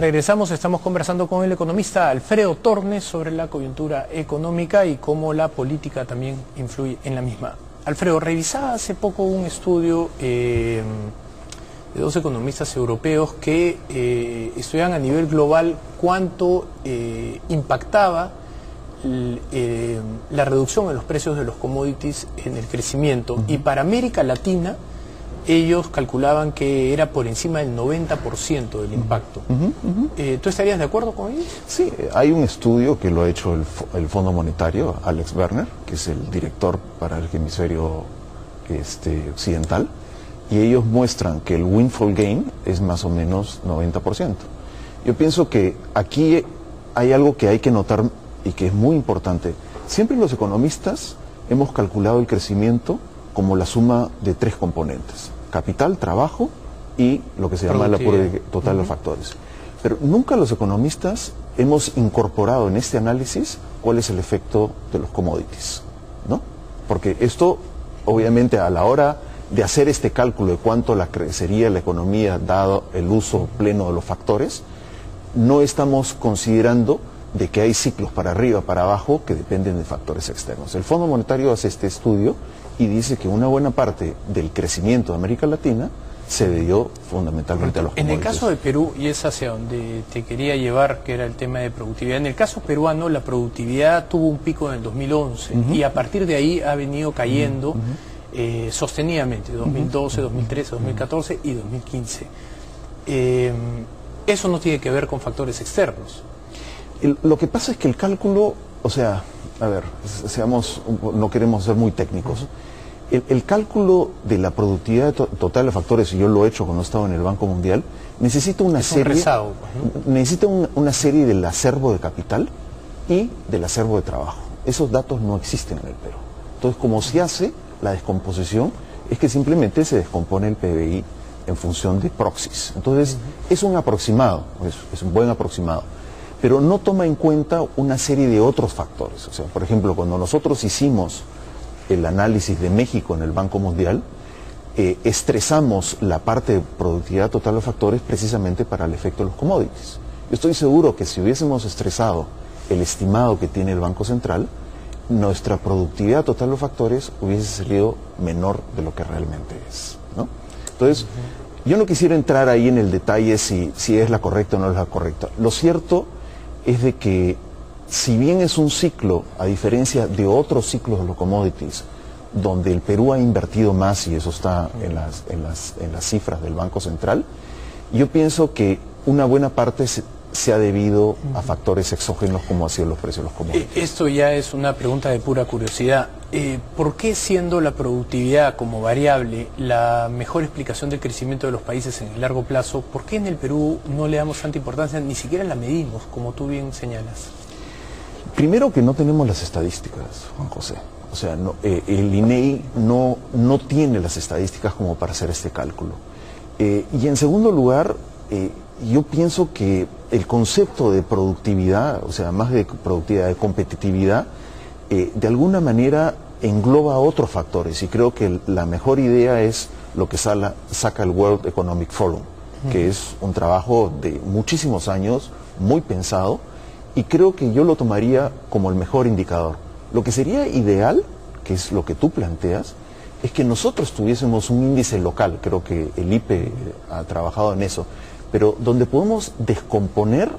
Regresamos, estamos conversando con el economista Alfredo Tornes sobre la coyuntura económica y cómo la política también influye en la misma. Alfredo, revisaba hace poco un estudio de dos economistas europeos que estudian a nivel global cuánto impactaba la reducción en los precios de los commodities en el crecimiento. Y para América Latina ellos calculaban que era por encima del 90% del impacto. ¿Tú estarías de acuerdo con ellos? Sí, hay un estudio que lo ha hecho el Fondo Monetario, Alex Werner, que es el director para el hemisferio occidental, y ellos muestran que el windfall gain es más o menos 90%. Yo pienso que aquí hay algo que hay que notar y que es muy importante. Siempre los economistas hemos calculado el crecimiento como la suma de tres componentes: capital, trabajo y lo que se llama el apuro total de los factores. Pero nunca los economistas hemos incorporado en este análisis cuál es el efecto de los commodities, ¿no? Porque esto, obviamente, a la hora de hacer este cálculo de cuánto crecería la economía dado el uso pleno de los factores, no estamos considerando de que hay ciclos para arriba, para abajo, que dependen de factores externos. El Fondo Monetario hace este estudio y dice que una buena parte del crecimiento de América Latina se debió fundamentalmente a los commodities. En el caso de Perú, y es hacia donde te quería llevar, que era el tema de productividad, en el caso peruano la productividad tuvo un pico en el 2011 y a partir de ahí ha venido cayendo sostenidamente, 2012, 2013, 2014 y 2015. Eso no tiene que ver con factores externos. Lo que pasa es que el cálculo, o sea, a ver, no queremos ser muy técnicos. El cálculo de la productividad total de factores, y yo lo he hecho cuando he estado en el Banco Mundial, necesita una serie del acervo de capital y del acervo de trabajo. Esos datos no existen en el Perú. Entonces, como se hace la descomposición, es que simplemente se descompone el PBI en función de proxies. Entonces, es un aproximado, es un buen aproximado, pero no toma en cuenta una serie de otros factores. O sea, por ejemplo, cuando nosotros hicimos el análisis de México en el Banco Mundial, estresamos la parte de productividad total de factores precisamente para el efecto de los commodities. Yo estoy seguro que si hubiésemos estresado el estimado que tiene el Banco Central, nuestra productividad total de los factores hubiese salido menor de lo que realmente es, ¿no? Entonces, yo no quisiera entrar ahí en el detalle si es la correcta o no es la correcta. Lo cierto es de que, si bien es un ciclo, a diferencia de otros ciclos de los commodities, donde el Perú ha invertido más, y eso está en las cifras del Banco Central, yo pienso que una buena parte se ha debido a factores exógenos como han sido los precios de los commodities. Esto ya es una pregunta de pura curiosidad. ¿Por qué, siendo la productividad como variable la mejor explicación del crecimiento de los países en el largo plazo, por qué en el Perú no le damos tanta importancia, ni siquiera la medimos, como tú bien señalas? Primero, que no tenemos las estadísticas, Juan José. O sea, el INEI no tiene las estadísticas como para hacer este cálculo. Y en segundo lugar, yo pienso que el concepto de productividad, o sea, más de productividad, de competitividad, de alguna manera engloba otros factores, y creo que la mejor idea es lo que saca el World Economic Forum, que es un trabajo de muchísimos años, muy pensado, y creo que yo lo tomaría como el mejor indicador. Lo que sería ideal, que es lo que tú planteas, es que nosotros tuviésemos un índice local, creo que el IPE ha trabajado en eso, pero donde podemos descomponer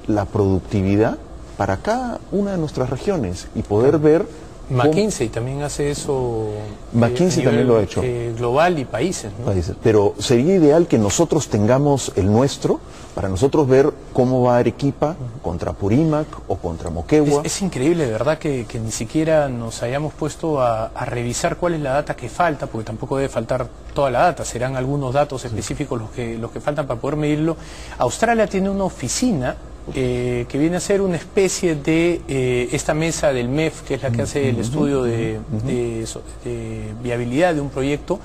la productividad para cada una de nuestras regiones y poder ver... McKinsey también hace eso. McKinsey también lo ha hecho. Global y países, ¿no? Pero sería ideal que nosotros tengamos el nuestro, para nosotros ver cómo va Arequipa contra Apurímac o contra Moquegua. Es increíble, de verdad, que ni siquiera nos hayamos puesto a revisar cuál es la data que falta, porque tampoco debe faltar toda la data, serán algunos datos específicos los que faltan para poder medirlo. Australia tiene una oficina que viene a ser una especie de esta mesa del MEF, que es la que hace el estudio de viabilidad de un proyecto,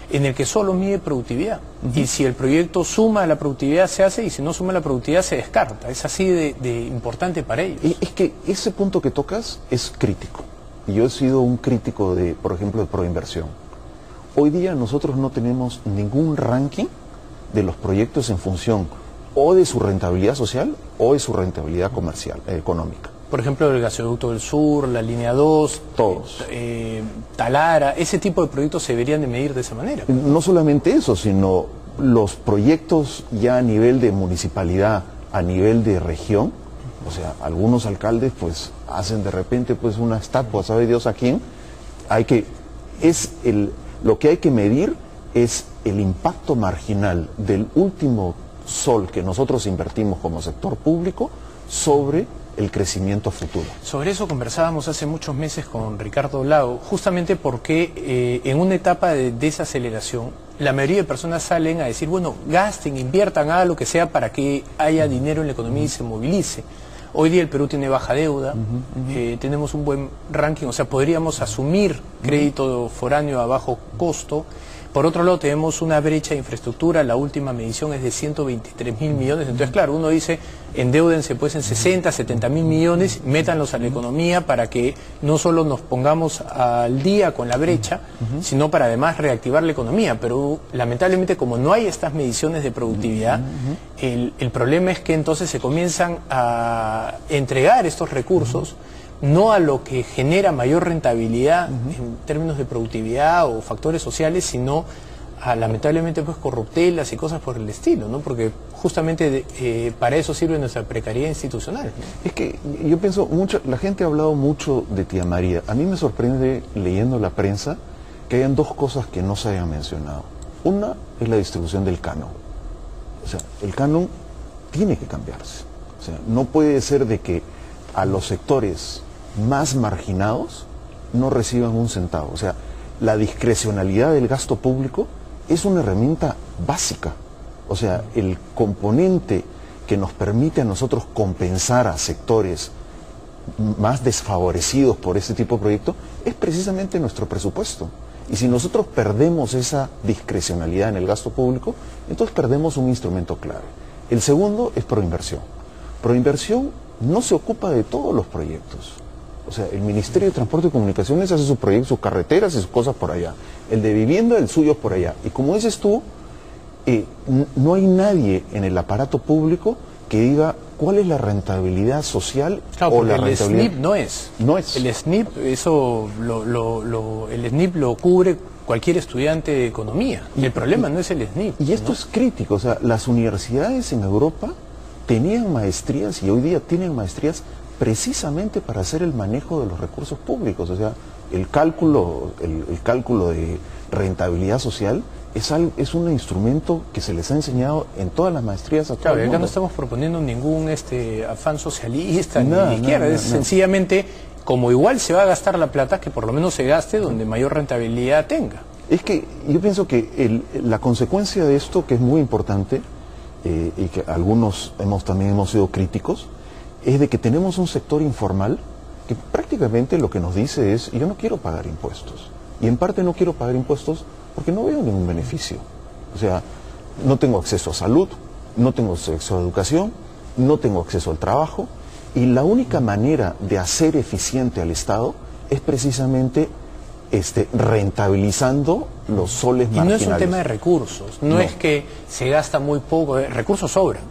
en el que solo mide productividad. Y si el proyecto suma a la productividad, se hace, y si no suma a la productividad, se descarta. Es así de importante para ellos. Es que ese punto que tocas es crítico. Y yo he sido un crítico, por ejemplo, de Proinversión. Hoy día nosotros no tenemos ningún ranking de los proyectos en función o de su rentabilidad social o de su rentabilidad comercial, económica. Por ejemplo, el gasoducto del sur, la línea 2, todos. Talara, ese tipo de proyectos se deberían de medir de esa manera. No solamente eso, sino los proyectos ya a nivel de municipalidad, a nivel de región. O sea, algunos alcaldes pues hacen de repente pues una estatua, ¿sabe Dios a quién? Lo que hay que medir es el impacto marginal del último sol que nosotros invertimos como sector público sobre el crecimiento futuro. Sobre eso conversábamos hace muchos meses con Ricardo Lago, justamente porque en una etapa de desaceleración, la mayoría de personas salen a decir, bueno, gasten, inviertan, hagan lo que sea para que haya dinero en la economía y se movilice. Hoy día el Perú tiene baja deuda, tenemos un buen ranking, o sea, podríamos asumir crédito foráneo a bajo costo. Por otro lado, tenemos una brecha de infraestructura, la última medición es de 123.000 millones, entonces claro, uno dice, endéudense pues en 60, 70.000 millones, métanlos a la economía para que no solo nos pongamos al día con la brecha, sino para además reactivar la economía, pero lamentablemente como no hay estas mediciones de productividad, el problema es que entonces se comienzan a entregar estos recursos no a lo que genera mayor rentabilidad en términos de productividad o factores sociales, sino a lamentablemente pues corruptelas y cosas por el estilo, ¿no? Porque justamente para eso sirve nuestra precariedad institucional, ¿no? Es que yo pienso mucho, la gente ha hablado mucho de Tía María. A mí me sorprende leyendo la prensa que hayan dos cosas que no se hayan mencionado. Una es la distribución del canon. O sea, el canon tiene que cambiarse. O sea, no puede ser de que a los sectores más marginados no reciban un centavo. O sea, la discrecionalidad del gasto público es una herramienta básica. O sea, el componente que nos permite a nosotros compensar a sectores más desfavorecidos por este tipo de proyecto es precisamente nuestro presupuesto. Y si nosotros perdemos esa discrecionalidad en el gasto público, entonces perdemos un instrumento clave. El segundo es Proinversión. Proinversión no se ocupa de todos los proyectos. O sea, el Ministerio de Transporte y Comunicaciones hace sus proyectos, sus carreteras y sus cosas por allá. El de vivienda, el suyo por allá. Y como dices tú, no hay nadie en el aparato público que diga cuál es la rentabilidad social, claro, o la el rentabilidad. SNIP no es. No es. El SNIP, eso el SNIP lo cubre cualquier estudiante de economía. Y el problema no es el SNIP. Y esto ¿no? es crítico. O sea, las universidades en Europa tenían maestrías y hoy día tienen maestrías precisamente para hacer el manejo de los recursos públicos. O sea, el cálculo de rentabilidad social es un instrumento que se les ha enseñado en todas las maestrías a todo el mundo. Acá no estamos proponiendo ningún afán socialista ni de izquierda, es sencillamente como igual se va a gastar la plata, que por lo menos se gaste donde mayor rentabilidad tenga. Es que yo pienso que la consecuencia de esto, que es muy importante, y que algunos también hemos sido críticos, es de que tenemos un sector informal que prácticamente lo que nos dice es, yo no quiero pagar impuestos. Y en parte no quiero pagar impuestos porque no veo ningún beneficio. O sea, no tengo acceso a salud, no tengo acceso a educación, no tengo acceso al trabajo, y la única manera de hacer eficiente al Estado es precisamente rentabilizando los soles marginales. Y no es un tema de recursos, no es que se gasta muy poco, recursos sobran.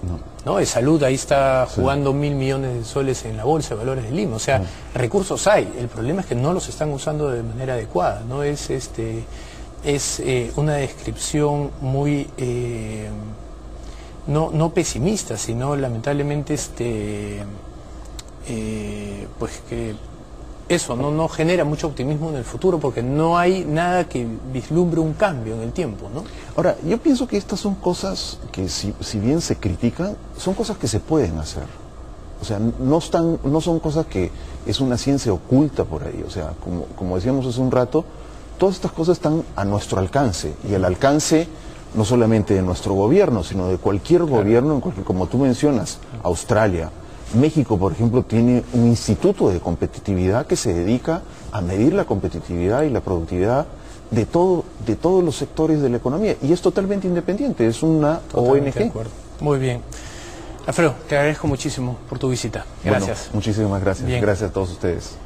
¿No? De salud, ahí está jugando 1.000 millones de soles en la Bolsa de Valores de Lima, o sea, recursos hay, el problema es que no los están usando de manera adecuada, ¿no? Es una descripción muy, no pesimista, sino lamentablemente, pues que eso no genera mucho optimismo en el futuro porque no hay nada que vislumbre un cambio en el tiempo, ¿no? Ahora, yo pienso que estas son cosas que si bien se critican, son cosas que se pueden hacer. O sea, no son cosas que es una ciencia oculta por ahí. O sea, como decíamos hace un rato, todas estas cosas están a nuestro alcance y al alcance no solamente de nuestro gobierno, sino de cualquier gobierno, como tú mencionas, Australia. México, por ejemplo, tiene un instituto de competitividad que se dedica a medir la competitividad y la productividad de todos los sectores de la economía. Y es totalmente independiente, es una ONG. De acuerdo. Muy bien. Alfredo, te agradezco muchísimo por tu visita. Gracias. Bueno, muchísimas gracias. Bien. Gracias a todos ustedes.